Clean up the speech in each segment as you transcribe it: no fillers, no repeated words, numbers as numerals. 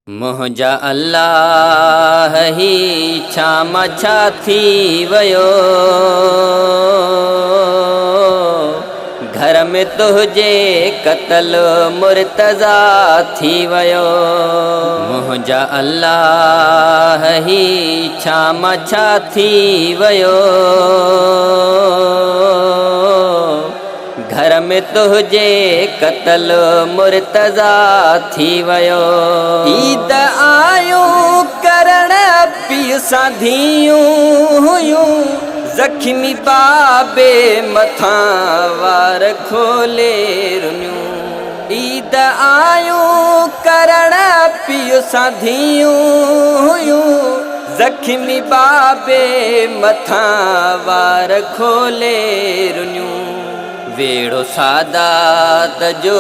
मुंहिंजा अल्लाह ही छा थी वयो। घर में तुझे कत्ल मुर्तज़ा थी वयो। मुंहिंजा अल्लाह ही छा थी वयो। घर में तुझे कत्ल मुर्तज़ा थी वयो। ईद आयो करण पीउ सां धीयूं हुयूं, ज़ख्मी बाबे मथां वार खोले रुनियूं। ईद आयो करण पीउ सां धीयूं हुयूं, ज़ख्मी बाबे मथां वार खोले रुनियूं। वेड़ो सादात जो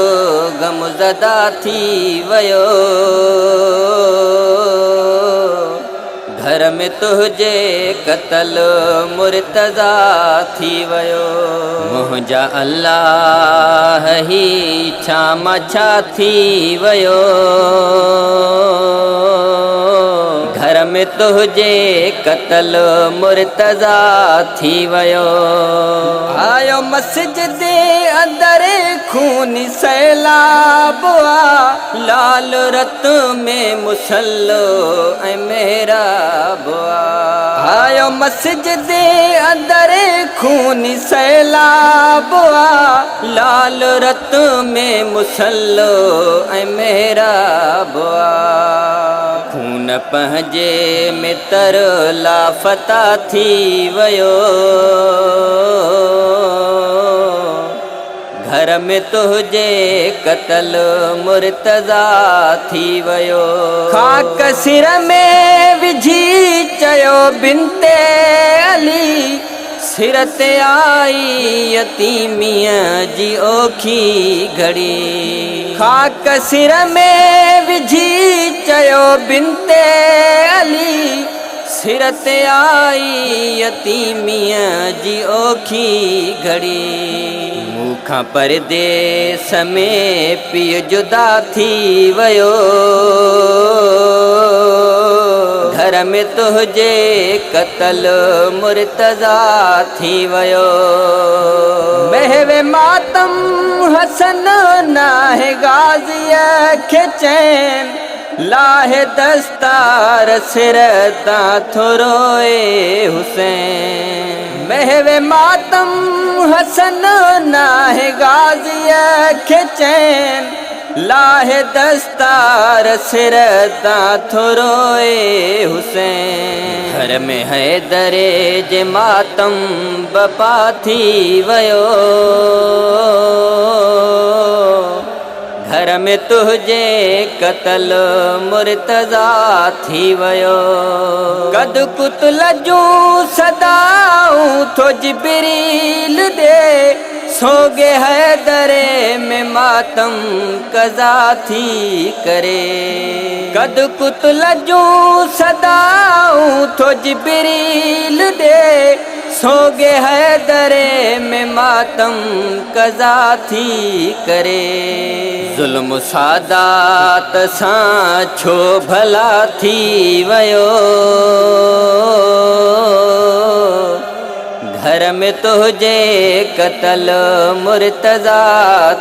गमज़दा थी वयो। घर में तुझे कत्ल मुर्तज़ा थी वयो। मुंहिंजा अल्लाह ही छा थी वयो। घर में तुझे कत्ल मुर्तज़ा थी वयो। आयो मस्जिद अंदर खूनी सैलाब आ, लाल रत में मुसल्लो ऐं मेहराब आ। आयो मस्जिद अंदर खूनी सैलाब आ, लाल रत में मुसल्लो ऐं मेहराब आ। खून पंहिंजे में तर लाफता थी वयो। घर में तुझे कत्ल मुर्तज़ा थी वयो। खाक सिर में विझी चयो बिनते अली, सिर ते आई यतीमीअ जी ओखी घड़ी। खाक सिर में विझी चयो बिनते अली, सिर ते आई यतीमीअ जी ओखी घड़ी। मूंखां परदेस में पीउ जुदा थी वयो। घर में तुझे कत्ल मुर्तज़ा थी वयो। महवे मातम हसन नाहे गाज़ीअ खे चैन, लाहे दस्तार सिर तां थोरोए हुसैन। महवे मातम हसन नाहे गाज़ीअ खे चैन, लाहे दस्तार सिर तां थोरोए हुसैन। घर में हैदरे जे मातम बपा थी वयो। घर में तुझे कत्ल मुर्तज़ा थी वयो। कद कुतल जूं सदाऊं थो जिब्रील दे, सोगे हैदरे में मातम कज़ा थी करे। कद कुतल जूं सदाऊं थो जिब्रील दे, सोगे हैदरे में मातम कज़ा थी करे। ज़ुल्म सादात सां छो भला थी वयो। घर में तुझे कत्ल मुर्तज़ा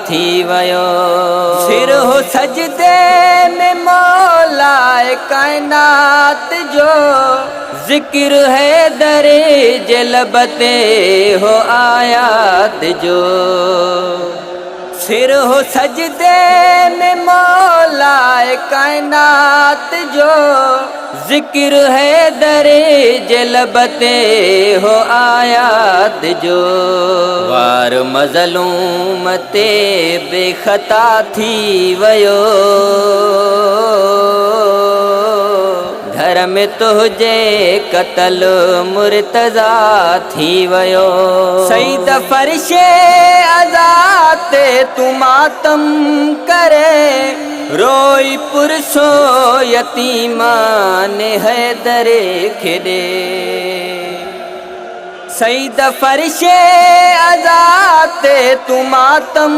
थी वयो। सिर हो सजदे में मौलाए कायनात जो, ज़िक्र है दरे जे लबते हो आयात जो। सिर हो सजदे में मौलाए कायनात जो, ज़िक्र है दरे जे लबते हो आयात जो। वार मज़लूम ते बेख़ता थी वयो। घर में तुझे कत्ल मुर्तज़ा थी वयो। सईद फ़र्शे अज़ाते तू मातम करे, रोई पुरसो यतीमान हैदरे खेॾे। सईद फ़र्शे अज़ाते तू मातम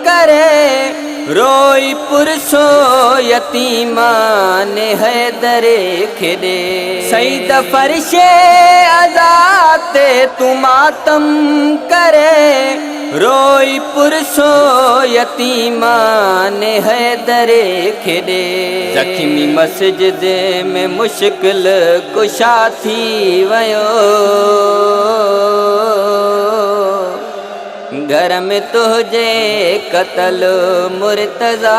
करे, रोई पुरसो यतीमान हैदरे खेदे सईद फर्शे अज़ाते तू मातम करे रोई पुरसो यतीमान हैदरे खेदे ज़ख्मी मस्जिद में मुश्किल कुशा थी वयो घर में तुझे कत्ल मुर्तज़ा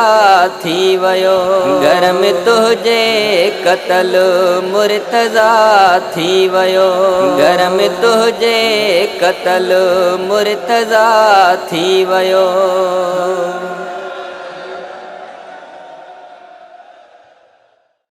थी वयो घर में तुझे कत्ल मुर्तज़ा थी वयो घर में तुझे कत्ल मुर्तज़ा थी वयो।